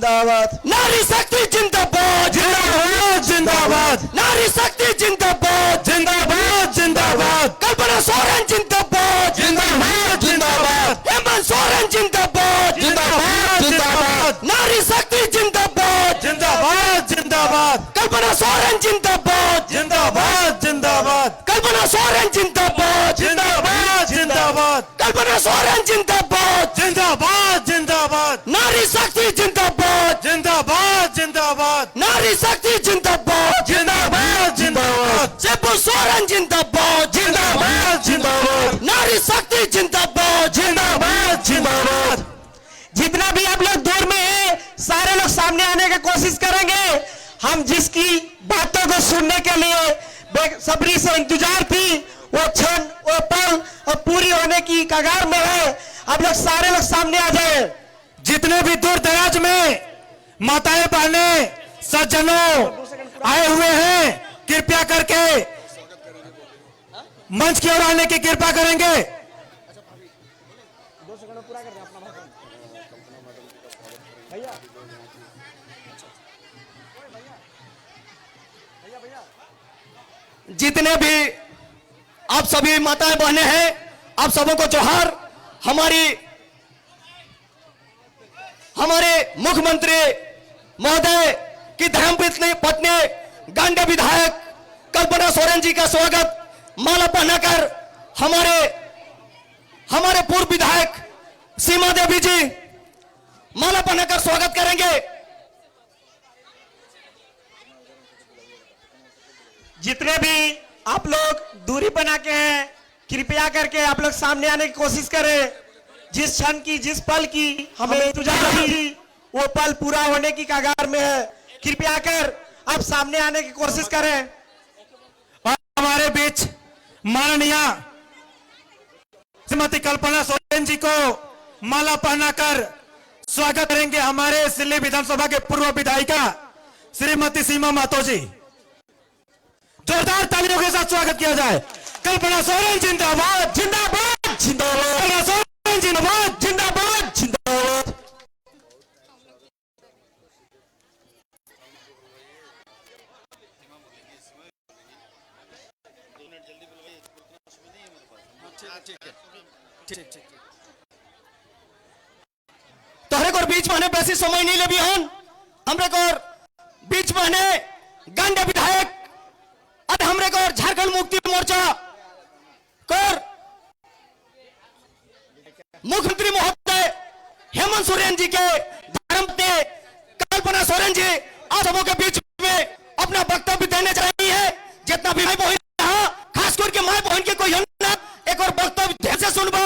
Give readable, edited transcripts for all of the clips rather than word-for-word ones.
जिंदाबाद, नारी शक्ति जिंदाबाद जिंदाबाद, जिंदाबाद, नारी शक्ति जिंदाबाद जिंदाबाद, जिंदाबाद, कल्पना सोरेन जिंदाबाद जिंदाबाद, जिंदाबाद, हेमंत सोरेन जिंदाबाद जिंदाबाद, जिंदाबाद, नारी शक्ति जिंदाबाद जिंदाबाद, जिंदाबाद, कल्पना सोरेन जिंदाबाद जिंदाबाद, जिंदाबाद, कल्पना सोरेन जिंदाबाद जिंदाबाद, जिंदाबाद, कल्पना सोरेन जिंदाबाद जिंदाबाद, जिंदाबाद, नारी शक्ति जिंदाबाद जिंदाबाद, जिंदाबाद, नारी शक्ति जिंदाबाद जिंदाबाद, जिंदाबाद, शिबू सोरेन जिंदाबाद जिंदाबाद, जिंदाबाद, नारी शक्ति जिंदाबाद जिंदाबाद, जिंदाबाद। जितना भी आप लोग दूर में हैं, सारे लोग सामने आने की कोशिश करेंगे। हम जिसकी बातों को सुनने के लिए बेसब्री से इंतजार थी, वो क्षण, वो पल और पूरी होने की कगार में है। आप लोग सारे लोग सामने आ जाए। जितने भी दूर दराज में माताएं बहनें सज्जनों आए हुए हैं, कृपया करके मंच की ओर आने की कृपा करेंगे। जितने भी आप सभी माताएं बहनें हैं, आप सबों को जोहार। हमारे मुख्यमंत्री महोदय की धर्मपत्नी गांडे विधायक कल्पना सोरेन जी का स्वागत माला पहनाकर हमारे पूर्व विधायक सीमा देवी जी माला पहनाकर स्वागत करेंगे। जितने भी आप लोग दूरी बना के हैं, कृपया करके आप लोग सामने आने की कोशिश करें। जिस क्षण की, जिस पल की हमें इंतजार थी, वो पल पूरा होने की कगार में है। कृपया कर आप सामने आने की कोशिश करें। और हमारे बीच माननीय श्रीमती कल्पना सोरेन जी को माला पहनाकर स्वागत करेंगे हमारे सिल्ली विधानसभा के पूर्व विधायिका श्रीमती सीमा महतो जी। जोरदार तालियों के साथ स्वागत किया जाए। कल्पना सोरेन जिंदाबाद, जिंदाबाद, जिंदाबाद, कल्पना सोरेन जिंदाबाद, जिंदाबाद, जिंदाबाद। तोहरे को बीच माने बेसी समय नहीं ले बिहान हमरे को बीच माने गांडे विधायक और हमरे को झारखंड मुक्ति मोर्चा कर मुख्यमंत्री महोदय हेमंत सोरेन जी के धर्मपत्नी कल्पना सोरेन जी आप सबों के बीच में अपना वक्तव्य देने जा रही है। जितना भी भाई बहन यहाँ खास करके माई बहन के कोई ना एक और वक्तव्य ध्यान से सुनबा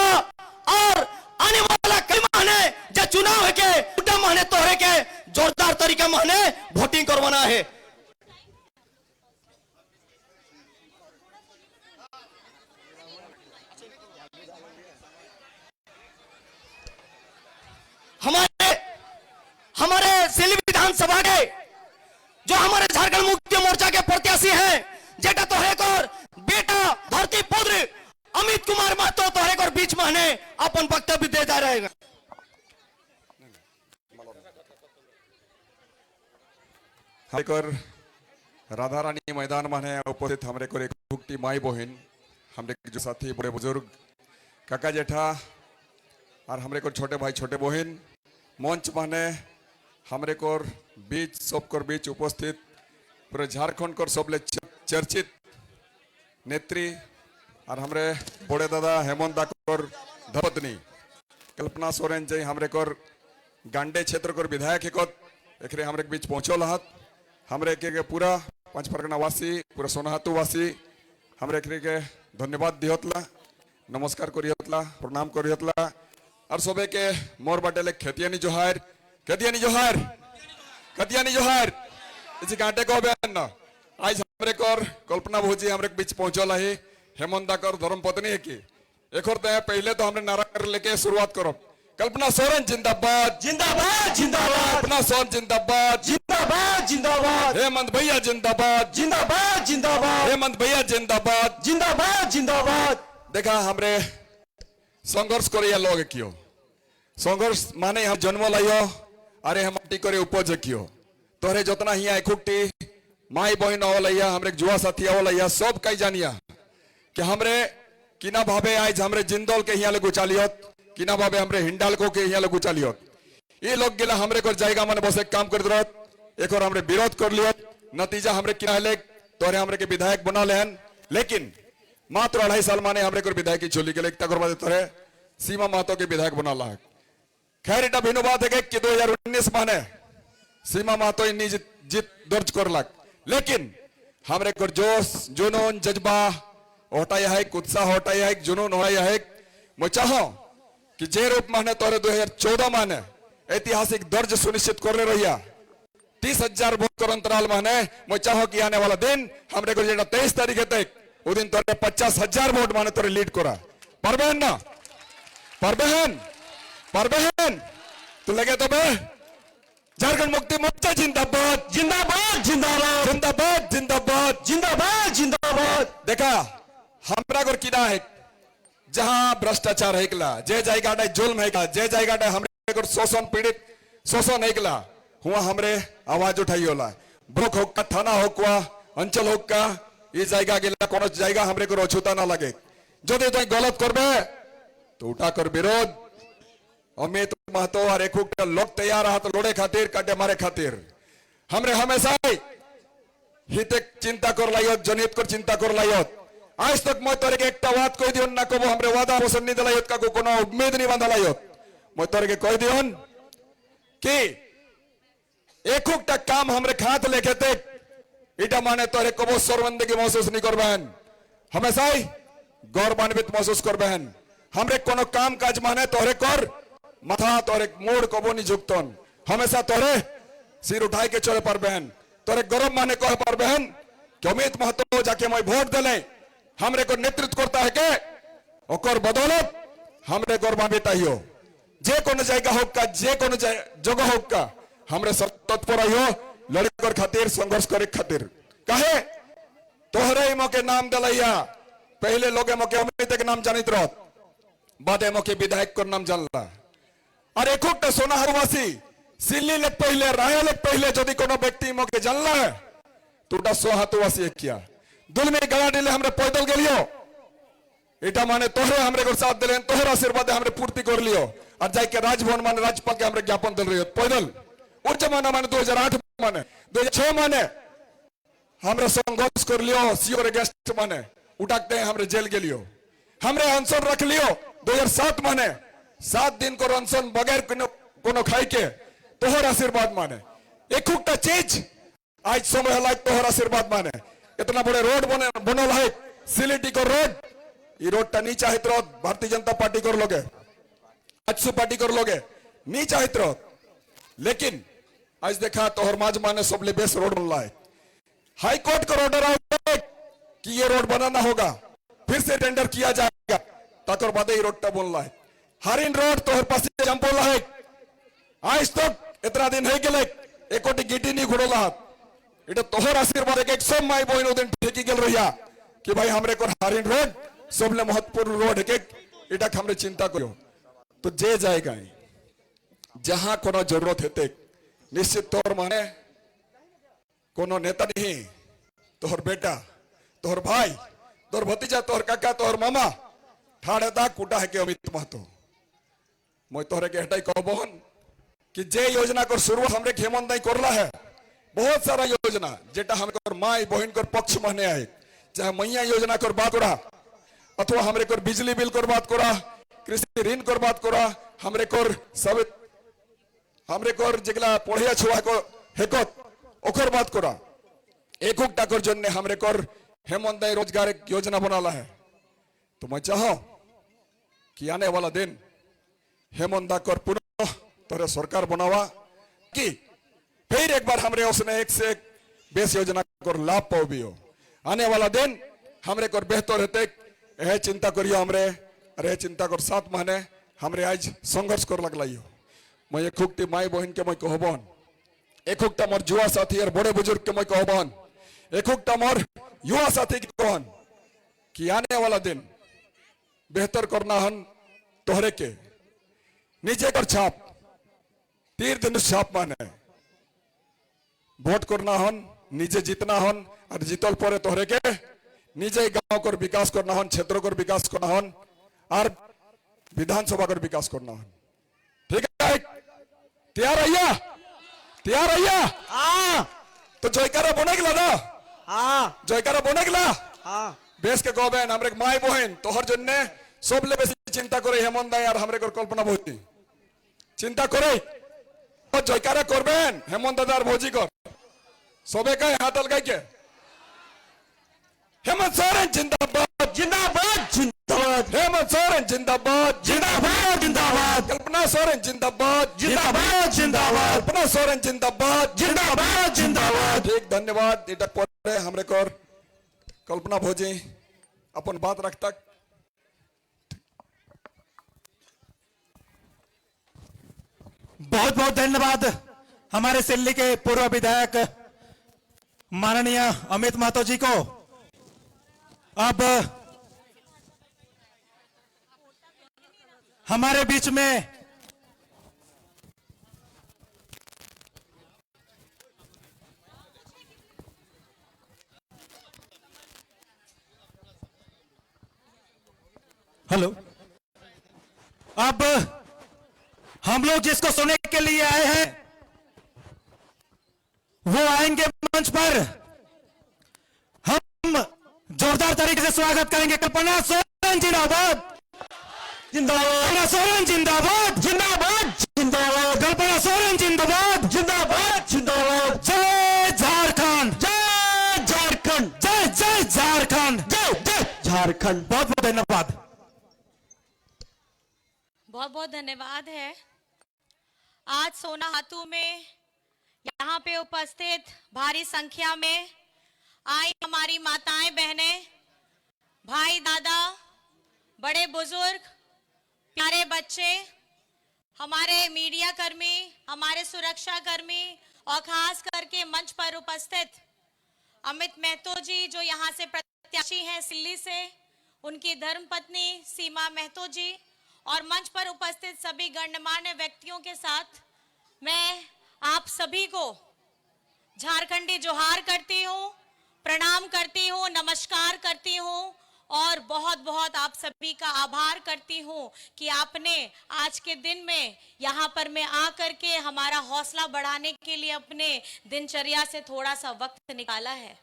और आने वाला कई महीने जो चुनाव है के उल्टा महीने तोहरे के जोरदार तरीका महीने वोटिंग करवाना है। हमारे सिल्ली विधानसभा के जो हमारे झारखंड मुक्ति मोर्चा के प्रत्याशी हैं, जेटा तोहरे को बेटा धरती पुत्र अमित कुमार महतो तोहरे को बीच महीने अपन वक्तव्य दे जा रहेगा। राधा रानी मैदान में उपस्थित हमरे को एक भुक्ति माई बहन, हमरे जो साथी बड़े बुजुर्ग काका जेठा और हमरे को छोटे भाई छोटे बहन मंच माने हमरे को बीच सबकर बीच उपस्थित पूरे झारखंड को सबले चर्चित नेत्री और हमरे बड़े दादा हेमंत दा कोर धर्मपत्नी कल्पना सोरेन जी हमरे को गांडे क्षेत्र को विधायक एकरे हमरे के बीच पहुंचल हत। हमरे के पूरा पंच परगना वासी पूरा सोनाहातू वासी हमरे के धन्यवाद दिहतला, नमस्कार करिहतला, प्रणाम करिहतला और सबे के मोर बाटेले खेतियानी जोहार, खेतियानी जोहार, खेतियानी जोहार। इसी कांटे को बयान ना आज हमरे कोर कल्पना भोजी हमरे के बीच पहुंचल है। हेमंत दाकर धर्मपत्नी है की एक और पहले तो हमने नारा कर लेके शुरुआत करो। कल्पना सोरेन जिंदाबाद, जिंदाबाद, जिंदाबाद, कल्पना सोरेन जिंदाबाद, जिंदाबाद, जिंदाबाद, हेमंत भैया जिंदाबाद, जिंदाबाद, जिंदाबाद, हेमंत भैया जिंदाबाद, जिंदाबाद, जिंदाबाद। देखा हमरे संघर्ष करिया लोग क्यों संघर्ष माने हम जन्म लाइयो अरे हम माटी करे उपजकियो तोरे जितना हिया एकुटी माई बहन आवलैया हमरे जुआ साथी आवलैया सब कई जानिया कि हमरे किना भावे आज हमरे जिंदल के हिया लगू चालियत किना भावे हमरे हिंडाल को के हिया लगू चालियत ये लोग गिला हमरे को जायगा मन बसे काम कर दरत एक और हमरे विरोध कर लियत नतीजा हमरे किना ले तोरे हमरे के विधायक बना लेहन लेकिन मात्र 2.5 साल माने हमरे को विधायक की चोली के लिए तक बाद तोरे सीमा महतो के विधायक बना ला खैर इटा भिन्न बात है कि 2019 माने सीमा महतो इन्नी जीत दर्ज कर लाग लेकिन हमरे को जोश जुनून जज्बा होता है उत्साह होता है जुनून हो है मैं चाहो कि जे रूप माने तोरे 2014 माने ऐतिहासिक दर्ज सुनिश्चित कर रहिया 30,000 वोट कर अंतराल माने मैं चाहो कि आने वाला दिन हमरे को 23 तारीख तक वो दिन तोरे 50,000 वोट माने तोरे लीड करा परबहन ना परबहन तो लगे तो बे झारखंड मुक्ति मोर्चा जिंदाबाद जिंदाबाद जिंदाबाद जिंदाबाद जिंदाबाद जिंदाबाद जिंदाबाद। देखा हमरा को किना है जहां भ्रष्टाचार है जे जाएगा जुल्म है जे जाएगा हमरे को शोषण पीड़ित शोषण है हुआ हमरे आवाज उठाई होला ब्लॉक होका थाना होका अंचल होका ये जाएगा गिला कोनो जाएगा हमरे को अछूता ना लगे जो तो गलत करबे तो उठा कर विरोध अमित महतो और एक लोग तैयार हाथ लोड़े खातिर काटे मारे खातिर हमरे हमेशा हिते चिंता कर लाइयत जनित कर चिंता कर लाइयत आज तक मैं तोरे के एक बात कह दियो ना कबो हमरे वादा पोषण नहीं दिलायत का कोनो उम्मीद नहीं बांधा लायत मैं तोरे के कह दियो कि एक काम हमरे खात लेके ते इटा माने तोरे कबो शर्मिंदगी महसूस नहीं करबहन हमेशा ही गौरवान्वित महसूस करबहन हमरे कोनो काम काज माने तोरे कर माथा तोरे मोड़ कबो नहीं झुकतन हमेशा तोरे सिर उठाई के चले पर बहन तोरे गौरव माने कह पर बहन कि अमित महतो जाके मैं वोट दिले हमरे को नेतृत्व करता है के ओकर बदौलत हमरे गौरवान्वित आइयो जे कोनो जायगा होगा जे कोनो जगह होगा हमरे तत्पर आइयो लड़े कर खातिर संघर्ष करे खातिर कहे तोहरे मौके नाम दिलैया पहले लोग मौके अमित के नाम जानित रहत बादे मौके विधायक को नाम जानला और एक सोनाहरवासी सिल्ली लेक पहले राया लेक पहले यदि कोनो व्यक्ति मौके जानला है तो सोहातवासी किया दुल में गला डिले हमरे पैदल गेलियो इटा माने तोहरे हमरे को साथ दिले तोहरा आशीर्वाद हमरे पूर्ति कर लियो और जाय के राजभवन माने राज्यपाल के हमरे ज्ञापन दिल रहियो पैदल उस जमाना माने 2008 माने 2006 माने हमरे संघर्ष कर लियो सीओ रे गेस्ट माने उठाते हैं हमरे जेल गेलियो हमरे अनशन रख लियो 2007 माने 7 दिन को अनशन बगैर कोनो खाई के तोहर आशीर्वाद माने एक चीज आज समय लायक तोहर आशीर्वाद माने इतना बड़े रोड बनल है सिलिटी को रोड ये रोड टा नहीं चाहत रहो भारतीय जनता पार्टी कर लोगे अच्छु पार्टी कर लोगे नहीं चाहत रहो लेकिन आज देखा तोहर माज माने सबले बेस्ट रोड बन रहा है हाई कोर्ट का ऑर्डर आया कि ये रोड बनाना होगा फिर से टेंडर किया जाएगा ताकर बाद ही रोड टा बन रहा है हरिन रोड तोहर पास जंपोला है आज तक इतना दिन है गेले एकोटी गिटी नहीं घुड़ोला इटा तोहर आशीर्वाद एक सब माई बहन दिन ठेकी गेल रहिया कि भाई हमरे को हरिन रोड सबले महत्वपूर्ण रोड है इटा हमरे चिंता करो तो जे जाएगा जहां कोनो जरूरत हेते निश्चित तौर माने कोनो नेता नहीं तोहर बेटा तोहर भाई तोहर भतीजा तोहर काका तोहर मामा ठाड़े दा कुटा है के अमित महतो मैं तोहरे के हटाई कहबहन कि जे योजना को शुरुआत हमरे हेमंत नहीं करला है बहुत सारा योजना जेटा हमको माई बहन को पक्ष माने आए चाहे मैया योजना कर बात करा अथवा हमरे को बिजली बिल कर बात करा कृषि ऋण कर बात करा हमरे को सब हमरे को जिगला पढ़िया छुआ को हेकत ओकर बात करा एक कर जन्ने हमरे को हेमंत रोजगार योजना बनाला है तो मैं चाहो कि आने वाला दिन हेमंत कर पुनः तोरे सरकार बनावा कि फिर एक बार हमरे उसने एक से एक बेस योजना को लाभ पाओ भी हो आने वाला दिन हमरे को बेहतर होते यह चिंता करियो हमरे अरे चिंता कर 7 महीने हमरे आज संघर्ष कर लगलाइयो मैं एक हुक्ति माई बहन के मैं कहबन एक हुक्ता मोर जुआ साथी और बड़े बुजुर्ग के मैं कहबन एक हुक्ता मोर युवा साथी के कहन कि आने वाला दिन बेहतर करना हन तोहरे के नीचे कर छाप तीर धनुष छाप माने ভোট করনা হন নিজে জিতনা হন আর জিতল পরে তোহরেকে নিজেই গাঁव कर विकास करना हन क्षेत्र कर विकास करना हन और विधानसभा कर विकास करना हन ठीक है तैयार आइया हाँ तो जयकारा बने गला ना हाँ जयकारा बने गला हाँ बेस के गबेन हमरे माय बहन तोहर जन्ने सबले बेसी चिंता करे हेमंत दाई और हमरे कर कल्पना भौजी चिंता करे तो जयकारा करबेन हेमंत दादा और भौजी कर सबे कहे हाथ अलगाई के हेमंत सोरेन जिंदाबाद जिंदाबाद जिंदाबाद हेमंत सोरेन जिंदाबाद जिंदाबाद जिंदाबाद कल्पना सोरेन जिंदाबाद जिंदाबाद जिंदाबाद कल्पना सोरेन जिंदाबाद जिंदाबाद जिंदाबाद ठीक धन्यवाद इटक पड़े हमरे कर कल्पना भौजी अपन बात रखता बहुत बहुत धन्यवाद हमारे सिल्ली के पूर्व विधायक माननीय अमित महतो जी को। अब हमारे बीच में हेलो, अब हम लोग जिसको सुनने के लिए आए हैं वो आएंगे मंच पर। हम जोरदार तरीके से स्वागत करेंगे। कल्पना सोरेन जिंदाबाद जिंदाबाद, कल्पना सोरेन जिंदाबाद जिंदाबाद जिंदाबाद, कल्पना सोरेन जिंदाबाद जिंदाबाद जिंदाबाद। जय झारखंड, जय झारखंड, जय जय झारखंड, जय जय झारखंड। बहुत बहुत धन्यवाद। बहुत बहुत धन्यवाद है। आज सोना हाथू में यहाँ पे उपस्थित भारी संख्या में आई हमारी माताएं बहनें, भाई दादा, बड़े बुजुर्ग, प्यारे बच्चे, हमारे मीडिया कर्मी, हमारे सुरक्षा कर्मी और खास करके मंच पर उपस्थित अमित महतो जी जो यहाँ से प्रत्याशी हैं सिल्ली से, उनकी धर्मपत्नी सीमा महतो जी और मंच पर उपस्थित सभी गणमान्य व्यक्तियों के साथ मैं आप सभी को झारखंडी जोहार करती हूँ, प्रणाम करती हूँ, नमस्कार करती हूँ और बहुत बहुत आप सभी का आभार करती हूँ कि आपने आज के दिन में यहाँ पर मैं आकर के हमारा हौसला बढ़ाने के लिए अपने दिनचर्या से थोड़ा सा वक्त निकाला है।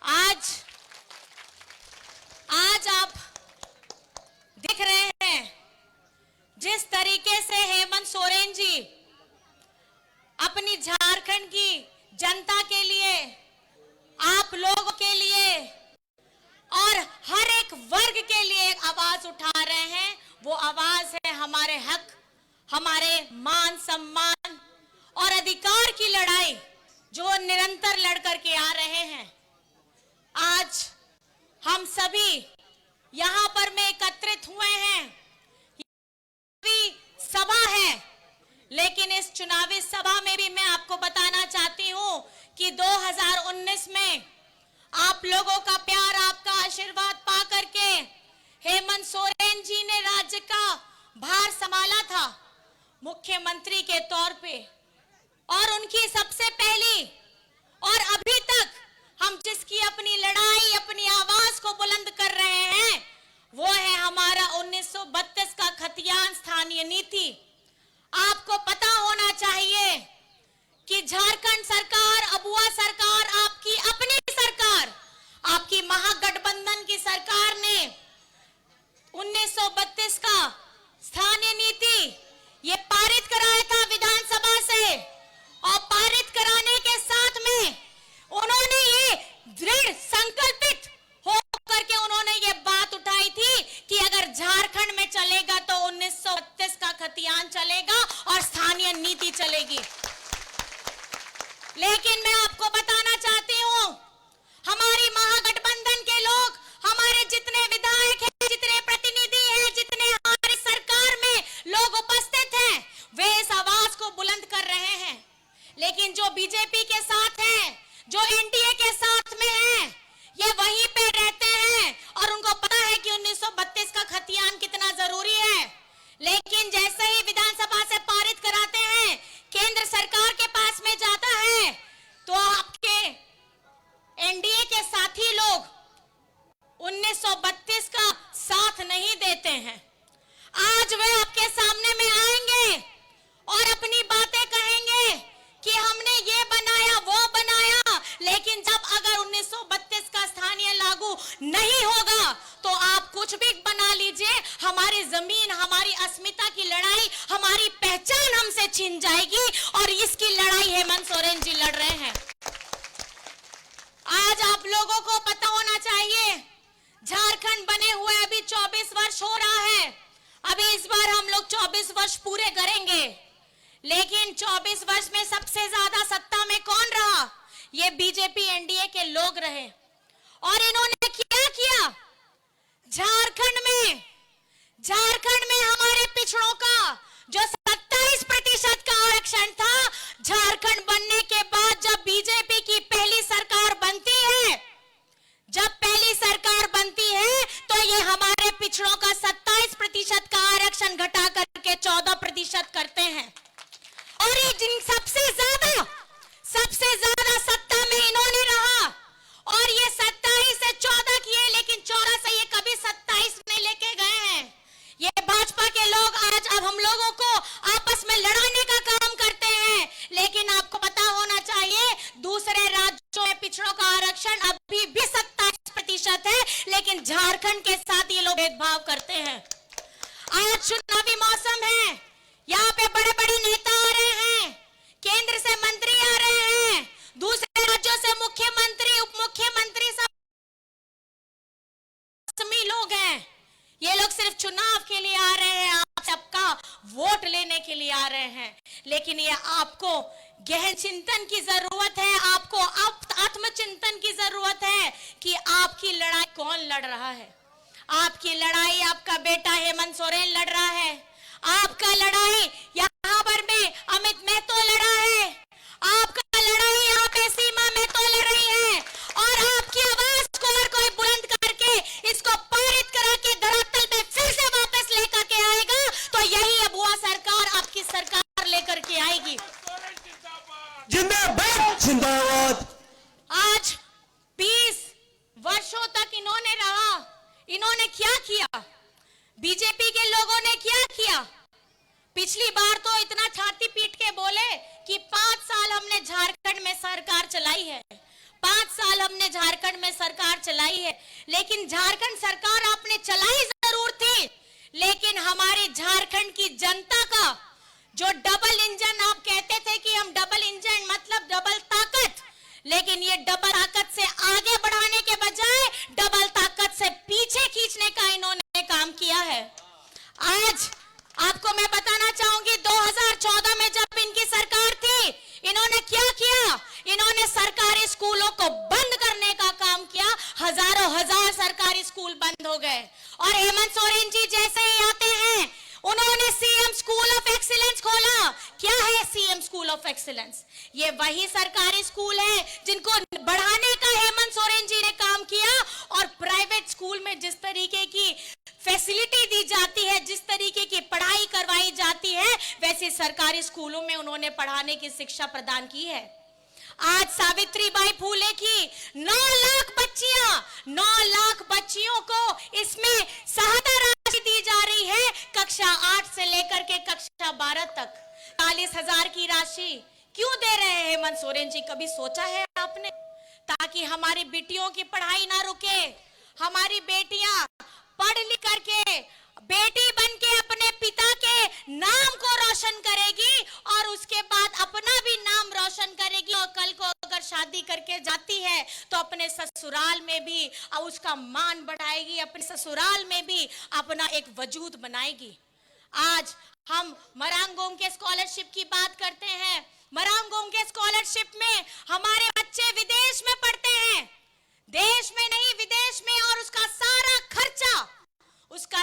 आज आप दिख रहे हैं जिस तरीके से हेमंत सोरेन जी अपनी झारखंड की जनता के लिए, आप लोगों के लिए और हर एक वर्ग के लिए एक आवाज उठा रहे हैं। वो आवाज है हमारे हक, हमारे मान सम्मान और अधिकार की लड़ाई जो निरंतर लड़ करके आ रहे हैं। आज हम सभी यहाँ पर में एकत्रित हुए हैं, सभा है, लेकिन इस चुनावी सभा में भी मैं आपको बताना चाहती हूं कि 2019 में आप लोगों का प्यार, आपका आशीर्वाद पा करके हेमंत सोरेन जी ने राज्य का भार संभाला था मुख्यमंत्री के तौर पे, और उनकी सबसे पहली और अभी तक हम जिसकी अपनी लड़ाई, अपनी आवाज को बुलंद कर रहे हैं, वो है हमारा 1932 का खतियान स्थानीय नीति। आपको पता होना चाहिए कि झारखंड सरकार, अबुआ सरकार, आपकी अपनी सरकार, आपकी महागठबंधन की सरकार ने 1932 का स्थानीय नीति ये पारित कराया था विधानसभा से, और पारित कराने के साथ में उन्होंने ये दृढ़ संकल्पित होकर के उन्होंने ये बात उठाई थी कि अगर झारखंड में चलेगा तो 1932 का खतियान चलेगा और स्थानीय नीति चलेगी। लेकिन मैं आपको बताना चाहती हूं, हमारी महागठबंधन के लोग, हमारे जितने विधायक हैं, जितने प्रतिनिधि हैं, जितने हमारी सरकार में लोग उपस्थित हैं, वे इस आवाज को बुलंद कर रहे हैं। लेकिन जो बीजेपी के साथ हैं, जो एनडीए के साथ में हैं, ये वहीं पे रहते हैं और उनको पता है कि 1932 का खतियान कितना जरूरी है। लेकिन जैसे ही विधानसभा से पारित कराते हैं जाएगी और इसकी लड़ाई हेमंत सोरेन जी लड़ रहे हैं। आज आप लोगों को पता होना चाहिए, झारखंड बने हुए अभी 24 वर्ष हो रहा है। अभी इस बार हम लोग 24 वर्ष पूरे करेंगे, लेकिन 24 वर्ष में सबसे ज्यादा सत्ता में कौन रहा? ये बीजेपी एनडीए के लोग रहे। और इन्होंने क्या किया? झारखंड में हमारे पिछड़ों का जो 27% का आरक्षण था, झारखंड बनने के बाद जब बीजेपी की पहली सरकार बनती है, तो ये हमारे पिछड़ों का 27% का आरक्षण घटा करके 14% करते हैं। और ये जिन सबसे ज्यादा सत्ता में इन्होंने रहा, और ये 27 से 14 किए, लेकिन 14 से ये कभी 27 में लेके गए हैं। ये भाजपा के लोग आज अब हम लोगों को आपस में लड़ाने का काम करते हैं, लेकिन आपको पता होना चाहिए दूसरे राज्यों में पिछड़ों का आरक्षण अभी भी 27% है, लेकिन झारखंड के साथ ये लोग भेदभाव करते हैं। आज चुनावी मौसम है, यहाँ पे बड़े बड़े नेता आ रहे हैं, केंद्र से मंत्री आ रहे हैं, दूसरे राज्यों से मुख्यमंत्री, उप मुख्यमंत्री सब लोग हैं। ये लोग सिर्फ चुनाव के लिए आ रहे हैं, आप सबका वोट लेने के लिए आ रहे हैं, लेकिन ये आपको गहन चिंतन की जरूरत है, आपको आत्मचिंतन की जरूरत है कि आपकी लड़ाई कौन लड़ रहा है। आपकी लड़ाई आपका बेटा हेमंत सोरेन लड़ रहा है, आपका लड़ाई यहाँ पर में अमित महतो लड़ा है, आपका लड़ाई यहाँ पे सीमा महतो लड़ रही है, और आपकी आवाज को अगर कोई बुलंद करके इसको पारित करा के धरातल पे फिर से वापस लेकर के आएगा, तो यही अबुआ सरकार आपकी सरकार लेकर के आएगी। जिंदाबाद जिंदाबाद। आज 20 वर्षों तक इन्होंने रहा, इन्होंने क्या किया? बीजेपी के लोगों ने क्या किया? पिछली बार तो इतना छाती पीट के बोले कि 5 साल हमने झारखंड में सरकार चलाई है, 5 साल हमने झारखंड में सरकार चलाई है, लेकिन झारखंड सरकार आपने चलाई जरूर थी, लेकिन हमारे झारखंड की जनता का जो डबल इंजन आप कहते थे कि हम डबल इंजन मतलब डबल ताकत, लेकिन ये डबल ताकत से आगे बढ़ाने के बजाय डबल ताकत से पीछे खींचने का इन्होंने काम किया है। आज आपको मैं बताना चाहूंगी, 2014 में जब इनकी सरकार थी, इन्होंने क्या किया? इन्होंने सरकारी स्कूलों को बंद करने का काम किया, हजार सरकारी स्कूल बंद हो गए। और हेमंत सोरेन जी जैसे ही आते हैं, उन्होंने सीएम स्कूल ऑफ एक्सीलेंस खोला। क्या है सीएम स्कूल ऑफ एक्सीलेंस? ये वही सरकारी स्कूल है जिनको बढ़ाने का हेमंत सोरेन जी ने काम किया, और प्राइवेट स्कूल में जिस तरीके की फैसिलिटी दी जाती है, जिस तरीके की पढ़ाई करवाई जाती है, वैसे सरकारी स्कूलों में उन्होंने पढ़ाने की शिक्षा प्रदान की है। आज सावित्रीबाई फूले की 9 लाख बच्चियों को इसमें सहायता राशि दी जा रही है, कक्षा 8 से लेकर के कक्षा 12 तक 40,000 की राशि क्यों दे रहे हैं हेमंत सोरेन जी? कभी सोचा है आपने? ताकि हमारी बेटियों की पढ़ाई ना रुके, हमारी बेटियां पढ़ लिख करके बेटी बन के अपने पिता के नाम को रोशन करेगी, और उसके बाद अपना भी नाम रोशन करेगी, और कल को अगर शादी करके जाती है तो अपने ससुराल में भी उसका मान बढ़ाएगी, अपने ससुराल में भी अपना एक वजूद बनाएगी। आज हम मरांगोंग के स्कॉलरशिप की बात करते हैं। मरांगोंग के स्कॉलरशिप में हमारे बच्चे विदेश में पढ़ते हैं, देश में नहीं विदेश में, और उसका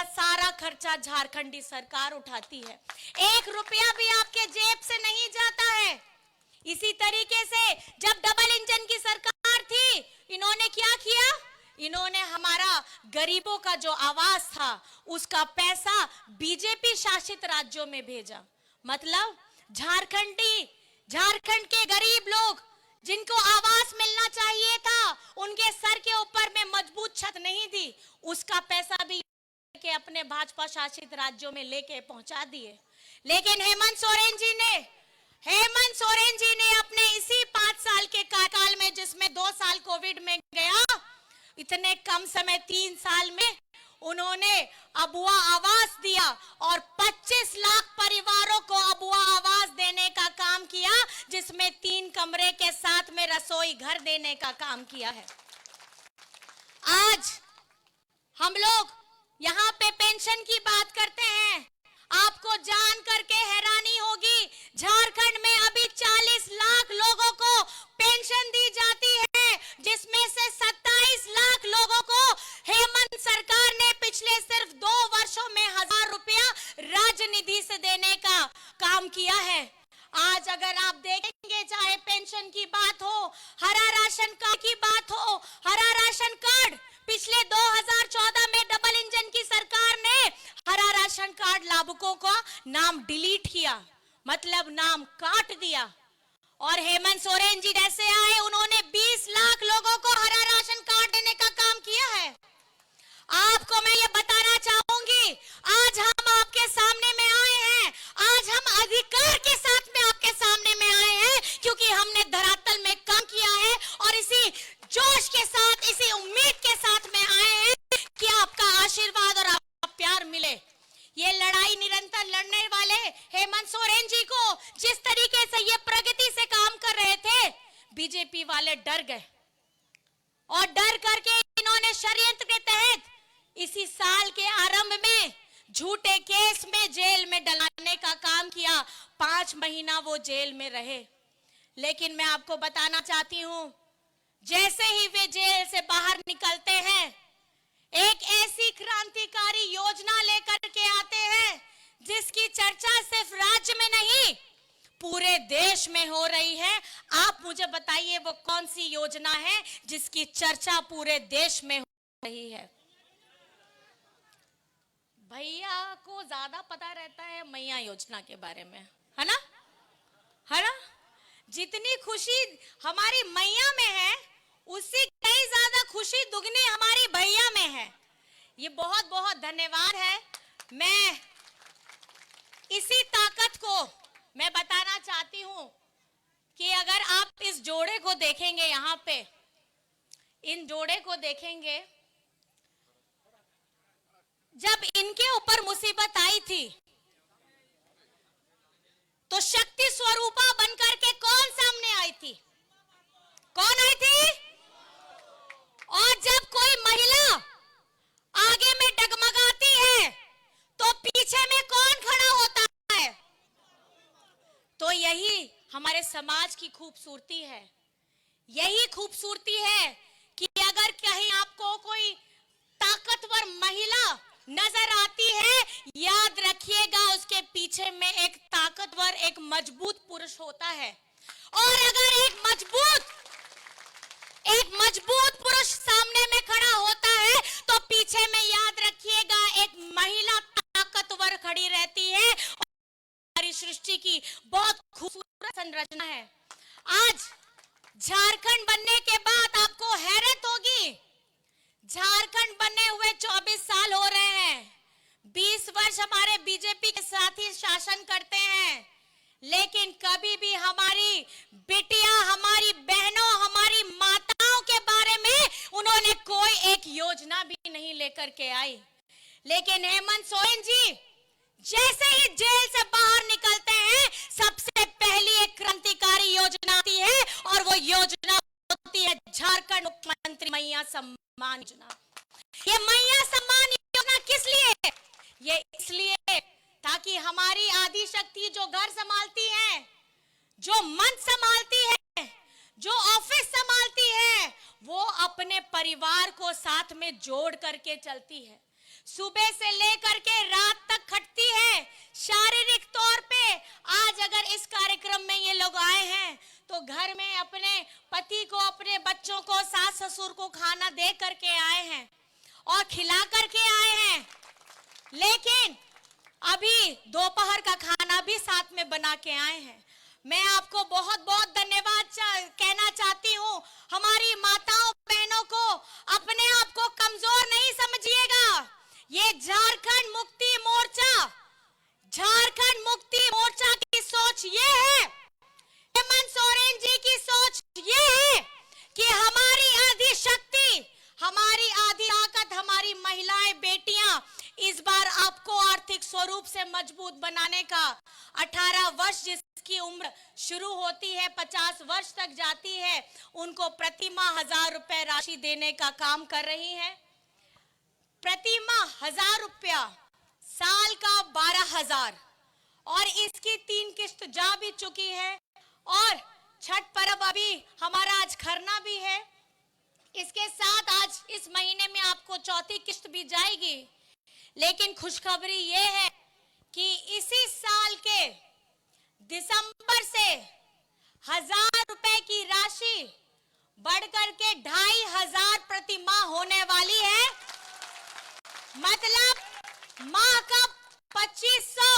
सारा खर्चा झारखंडी सरकार उठाती है। 1 रुपया भी आपके जेब से नहीं जाता है। इसी तरीके से जब डबल इंजन की सरकार थी, इन्होंने क्या किया? इन्होंने हमारा गरीबों का जो आवाज था, उसका पैसा बीजेपी शासित राज्यों में भेजा। मतलब झारखंड के गरीब लोग जिनको आवास मिलना चाहिए था, उनके सर के ऊपर में मजबूत छत नहीं थी, उसका पैसा भी के अपने भाजपा शासित राज्यों में लेके पहुंचा दिए। लेकिन हेमंत सोरेन जी ने अपने इसी 5 साल के कार्यकाल में, जिसमें 2 साल कोविड में गया, इतने कम समय 3 साल में उन्होंने अबुआ आवास दिया और 25 लाख परिवारों को अबुआ आवास देने का काम किया, जिसमें 3 कमरे के साथ में रसोई घर देने का काम किया है। आज हम लोग यहाँ पे पेंशन की बात करते हैं। आपको जान करके हैरानी होगी, झारखंड में अभी 40 लाख लोगों को पेंशन दी जाती है, जिसमें से 27 लाख लोगों को हेमंत सरकार ने पिछले सिर्फ 2 वर्षों में 1000 रुपया राज्य निधि से देने का काम किया है। आज अगर आप देखेंगे, चाहे पेंशन की बात हो, हरा राशन कार्ड की बात हो, हरा राशन कार्ड पिछले 2014 में डबल इंजन की सरकार ने हरा राशन कार्ड लाभुकों का नाम डिलीट किया, मतलब नाम काट दिया। और हेमंत सोरेन जी जैसे आए, उन्होंने 20 लाख लोगों को हरा राशन कार्ड देने का काम किया है। आपको मैं ये बताना चाहूंगी, आज हम आपके सामने में आए हैं, आज हम अधिकार के साथ में आपके सामने में आए हैं, क्योंकि हमने धरातल में काम किया है और इसी जोश के साथ, इसी उम्मीद के साथ में आए हैं कि आपका आशीर्वाद और आपका प्यार मिले। ये लड़ाई निरंतर लड़ने वाले हेमंत सोरेन जी को जिस तरीके से ये प्रगति से काम कर रहे थे, बीजेपी वाले डर गए और डर करके इन्होंने षड्यंत्र के तहत इसी साल के आरंभ में झूठे केस में जेल में डलाने का काम किया। 5 महीना वो जेल में रहे। लेकिन मैं आपको बताना चाहती हूं, जैसे ही वे जेल से बाहर निकलते हैं, एक ऐसी क्रांतिकारी योजना लेकर के आते हैं जिसकी चर्चा सिर्फ राज्य में नहीं पूरे देश में हो रही है। आप मुझे बताइए वो कौन सी योजना है जिसकी चर्चा पूरे देश में हो रही है? भैया को ज्यादा पता रहता है मैया योजना के बारे में, है ना? है ना? जितनी खुशी हमारी मैया में है, उससे कई ज्यादा खुशी दुगनी हमारी भैया में है। ये बहुत बहुत धन्यवाद है। मैं इसी ताकत को मैं बताना चाहती हूं कि अगर आप इस जोड़े को देखेंगे, यहां पे इन जोड़े को देखेंगे, जब इनके ऊपर मुसीबत आई थी तो शक्ति स्वरूपा बनकर के कौन सामने आई थी? कौन आई थी? और जब कोई महिला आगे में डगमगाती है तो पीछे में कौन खड़ा होता है? तो यही हमारे समाज की खूबसूरती है। यही खूबसूरती है कि अगर कहीं आपको कोई ताकतवर महिला नजर आती है, याद रखिएगा उसके पीछे में एक ताकतवर, एक मजबूत पुरुष होता है। और अगर एक मजबूत पुरुष सामने में खड़ा होता है तो पीछे में याद रखिएगा एक महिला ताकतवर खड़ी रहती है। हमारी सृष्टि की बहुत खूबसूरत संरचना है। आज झारखंड बनने के बाद आपको हैरत होगी, झारखंड बने हुए 24 साल हो रहे हैं, 20 वर्ष हमारे बीजेपी के साथी शासन करते हैं, लेकिन कभी भी हमारी बेटियां, हमारी बहनों, हमारी माताओं के बारे में उन्होंने कोई एक योजना भी नहीं लेकर के आई। लेकिन हेमंत सोरेन जी जैसे ही जेल से बाहर निकलते हैं, सबसे पहली एक क्रांतिकारी योजना आती है और वो योजना होती है झारखंड मुख्यमंत्री मैया सम्मान योजना। ये मैया सम्मान योजना किस लिए? ये इसलिए ताकि हमारी आदि शक्ति जो घर संभालती है, जो मंच संभालती है, जो ऑफिस संभालती है, वो अपने परिवार को साथ में जोड़ करके चलती है। सुबह से लेकर के रात तक खटती है शारीरिक तौर पे। आज अगर इस कार्यक्रम में ये लोग आए हैं तो घर में अपने पति को, अपने बच्चों को, सास ससुर को खाना दे करके आए हैं और खिला करके आए हैं। लेकिन अभी दोपहर का खाना भी साथ में बना के आए हैं। मैं आपको बहुत बहुत धन्यवाद कहना चाहती हूँ। हमारी माताओं बहनों को, अपने आप को कमजोर नहीं समझिएगा। ये झारखंड मुक्ति मोर्चा की सोच ये है, हेमंत सोरेन जी की सोच ये है कि हमारी आदि शक्ति, हमारी आदि ताकत, हमारी महिलाएं, बेटियां आपको आर्थिक स्वरूप से मजबूत बनाने का 18 वर्ष जिसकी उम्र शुरू होती है 50 वर्ष तक जाती है, उनको प्रति माह 1000 रुपए राशि देने का काम कर रही है। प्रति माह 1000 रुपया, साल का 12,000 और इसकी 3 किस्त जा भी चुकी है और छठ पर्व अभी हमारा आज खरना भी है। इसके साथ आज इस महीने में आपको चौथी किस्त भी जाएगी। लेकिन खुशखबरी ये है कि इसी साल के दिसंबर से 1000 रुपए की राशि बढ़कर के 2500 प्रति माह होने वाली है। मतलब माह का 2500,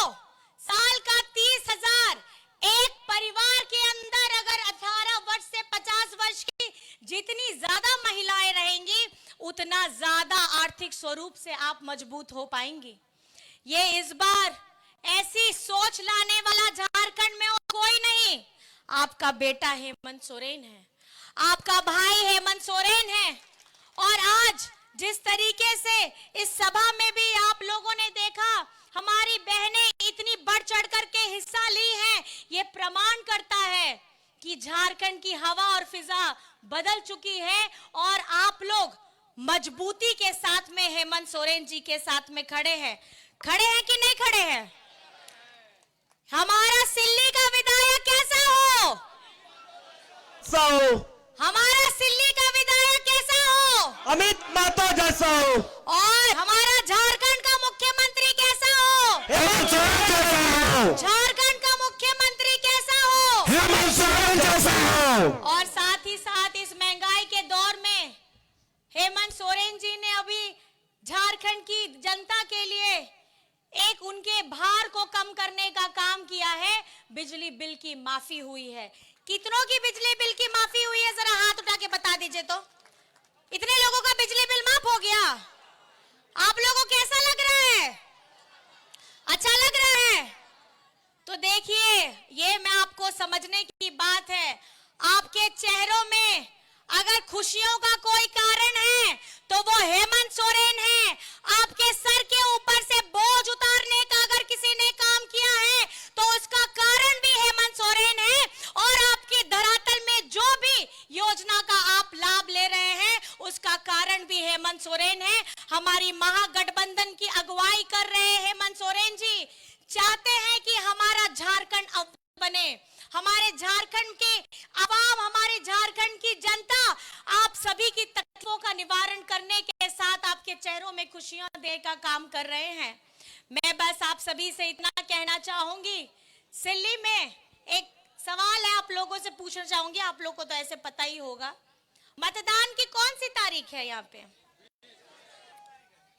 साल का 30,000। एक परिवार के अंदर अगर 18 वर्ष से 50 वर्ष की जितनी ज्यादा महिलाएं रहेंगी, उतना ज्यादा आर्थिक स्वरूप से आप मजबूत हो पाएंगी। ये इस बार ऐसी सोच लाने वाला झारखंड में और कोई नहीं, आपका बेटा हेमंत सोरेन है, आपका भाई हेमंत सोरेन है। और आज जिस तरीके से इस सभा में भी आप लोगों ने देखा, हमारी बहनें इतनी बढ़ चढ़ करके हिस्सा ली है, ये प्रमाण करता है कि झारखंड की हवा और फिजा बदल चुकी है और आप लोग मजबूती के साथ में हेमंत सोरेन जी के साथ में खड़े हैं। खड़े हैं कि नहीं खड़े हैं? हमारा सिल्ली का विधायक कैसा हो? हमारा सिल्ली का विधायक कैसा हो? अमित महतो जैसा हो। और हमारा झारखंड का मुख्यमंत्री कैसा हो? हेमंत सोरेन जैसा हो। झारखंड का मुख्यमंत्री कैसा हो? हेमंत सोरेन जैसा हो। और साथ ही साथ इस महंगाई के दौर में हेमंत सोरेन जी ने अभी झारखंड की जनता के लिए एक उनके भार को कम करने का काम किया है। बिजली बिल की माफी हुई है। कितनों की बिजली बिल की माफी हुई है? जरा हाथ उठा के बता दीजिए तो। इतने लोगों का बिजली बिल माफ हो गया। आप लोगों को कैसा लग रहा है? अच्छा लग रहा है? तो देखिए, ये मैं आपको समझने की बात है। आपके चेहरों में अगर खुशियों का कोई कारण है तो वो हेमंत सोरेन है। आपके सर के ऊपर से बोझ उतारने का अगर किसी ने काम किया है तो उसका कारण भी हेमंत सोरेन है। और आपके धरातल में जो भी योजना का आप लाभ ले रहे हैं, उसका कारण भी हेमंत सोरेन है। हमारी महागठबंधन की अगुवाई कर रहे हैं हेमंत सोरेन जी। चाहते हैं कि हमारा झारखंड बने। हमारे झारखंड के आवाम, हमारे झारखंड की जनता आप सभी की तकलीफों का निवारण करने के साथ आपके चेहरों में खुशियां देने का काम कर रहे हैं। मैं बस आप सभी से इतना कहना चाहूंगी। सिल्ली में एक सवाल है, आप लोगों से पूछना चाहूंगी, आप लोगों को तो ऐसे पता ही होगा। मतदान की कौन सी तारीख है? यहाँ पे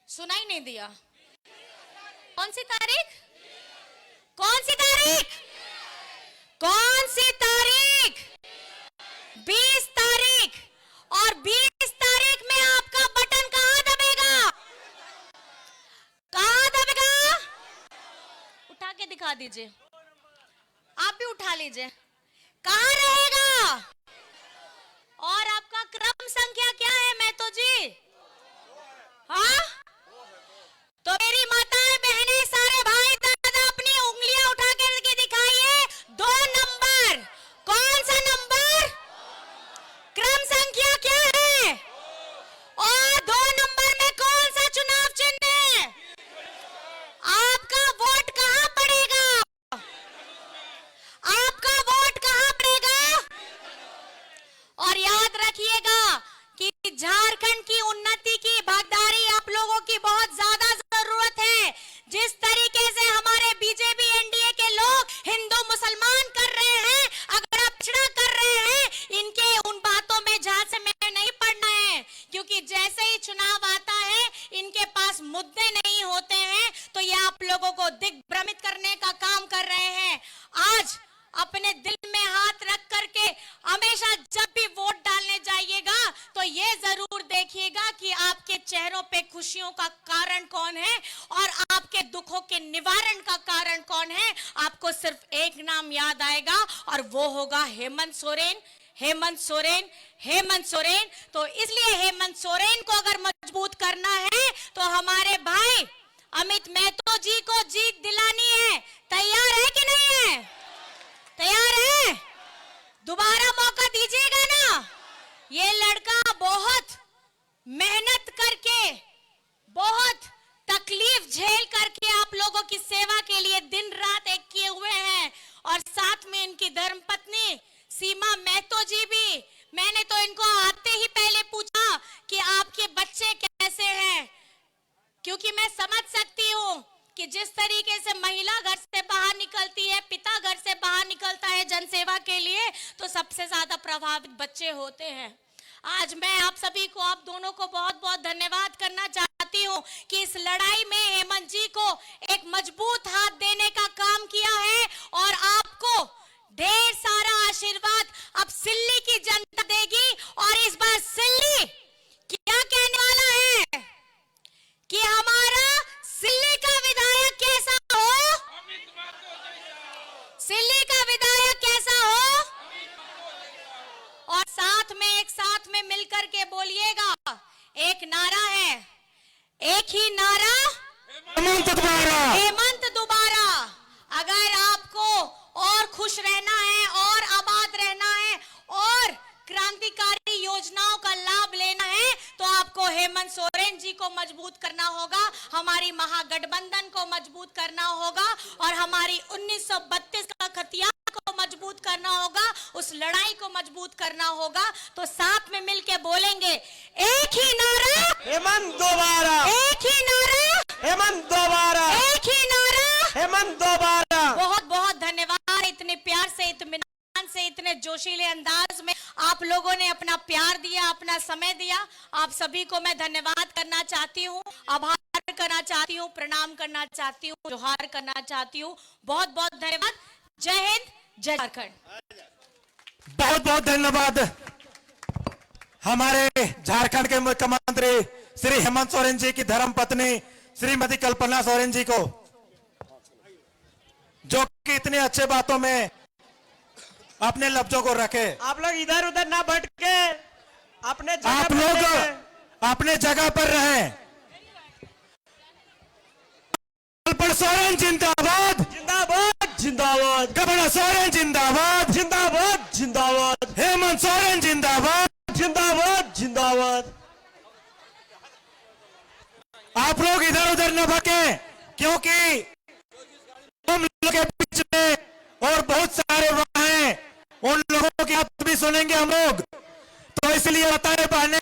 सुनाई नहीं दिया। कौन सी तारीख? कौन सी तारीख? कौन सी तारीख? 20 तारीख। और 20 तारीख में आपका बटन कहां दबेगा? कहां दबेगा? उठा के दिखा दीजिए। आप भी उठा लीजिए। कहां रहेगा? और आपका क्रम संख्या क्या है महतो जी? हाँ, तो मेरी माताएं बहनें सारे भाई दादा अपनी उंगलियां उठा के दिखाइए। 2 नंबर। कौन सा नंबर? क्रम संख्या क्या है? और 2 नंबर में कौन सा चुनाव चिन्ह है? आपका वोट कहां पड़ेगा? आपका वोट कहां पड़ेगा? और याद रखिएगा कि झारखंड की उन्नति की भागीदारी आप लोगों की बहुत ज्यादा जरूरत है। जिस तरीके से हमारे बीजेपी एनडीए के लोग हिंदू मुसलमान कर रहे हैं, अगर आप पिछड़ा कर रहे हैं, इनके उन बातों में जहां से मैं नहीं पड़ना है। क्योंकि जैसे ही चुनाव आता है, इनके पास मुद्दे नहीं होते हैं, तो ये आप लोगों को दिग्भ्रमित करने का काम कर रहे हैं। आज अपने दिल में हाथ रख करके हमेशा जब भी वोट डालने जाइएगा तो ये जरूर देखिएगा कि आपके चेहरों पे खुशियों का कारण कौन है और आपके दुखों के निवारण का कारण कौन है। आपको सिर्फ एक नाम याद आएगा और वो होगा हेमंत सोरेन। हेमंत सोरेन, हेमंत सोरेन। तो इसलिए हेमंत सोरेन को अगर मजबूत करना है तो हमारे भाई, अमित मेहतो जी को जीत दिलानी है। तैयार है कि नहीं है? तैयार है? दोबारा मौका दीजिएगा ना? ये लड़का बहुत मेहनत करके, बहुत तकलीफ झेल करके आप लोगों की सेवा के लिए दिन रात एक किए हुए हैं, और साथ में इनकी धर्मपत्नी सीमा मेहतो जी भी। मैंने तो इनको आते ही पहले पूछा कि आपके बच्चे कैसे हैं, क्योंकि मैं समझ सकती हूँ कि जिस तरीके से महिला घर से बाहर निकलती है, पिता घर से बाहर निकलता है जनसेवा के लिए, तो सबसे ज्यादा प्रभावित बच्चे होते हैं। आज मैं आप सभी को, आप दोनों को बहुत बहुत धन्यवाद करना चाहती हूँ कि इस लड़ाई में हेमंत जी को एक मजबूत हाथ देने का काम किया है, और आपको ढेर सारा आशीर्वाद अब सिल्ली की जनता देगी। और इस बार सिल्ली क्या कहने वाला है कि हमारा सिल्ली का विधायक कैसा हो, सिल्ली का विधायक कैसा हो, और साथ में एक साथ में मिलकर के बोलिएगा। एक नारा है, एक ही नारा, हेमंत दोबारा, हेमंत दोबारा। अगर आपको और खुश रहना है, और आबाद रहना है, और क्रांतिकारी योजनाओं का लाभ लेना है, तो आपको हेमंत सोरेन जी को मजबूत करना होगा, हमारी महागठबंधन को मजबूत करना होगा, और हमारी 1932 का खतियान को मजबूत करना होगा, उस लड़ाई को मजबूत करना होगा। तो साथ में मिलके बोलेंगे, एक ही नारा, हेमंत दोबारा, एक ही नारा, हेमंत दोबारा, एक ही नारा, हेमंत दोबारा। बहुत बहुत धन्यवाद। इतने प्यार से, इत्मीनान से, इतने जोशीले अंदाज में आप लोगों ने अपना प्यार दिया, अपना समय दिया। आप सभी को मैं धन्यवाद करना चाहती हूँ, आभार करना चाहती हूँ, प्रणाम करना चाहती हूँ, जोहार करना चाहती हूँ। बहुत बहुत धन्यवाद। जय हिंद, जय झारखंड। बहुत बहुत धन्यवाद हमारे झारखंड के मुख्यमंत्री श्री हेमंत सोरेन जी की धर्मपत्नी श्रीमती कल्पना सोरेन जी को, जो कि इतने अच्छे बातों में अपने लफ्जों को रखे। आप लोग इधर उधर ना भटके, अपने जगह आप पर लोग रहें। अपने जगह पर रहें। कल्पना सोरेन जिंदाबाद, जिंदाबाद जिंदाबाद, कल्पना सोरेन जिंदाबाद, जिंदाबाद जिंदाबाद, हेमंत सोरेन जिंदाबाद। जिंदाबाद जिंदाबाद। आप लोग इधर उधर न भटके, क्योंकि हम लोग के बीच में और बहुत सारे वहां हैं, उन लोगों की बात भी सुनेंगे हम लोग। तो इसलिए बताए बहने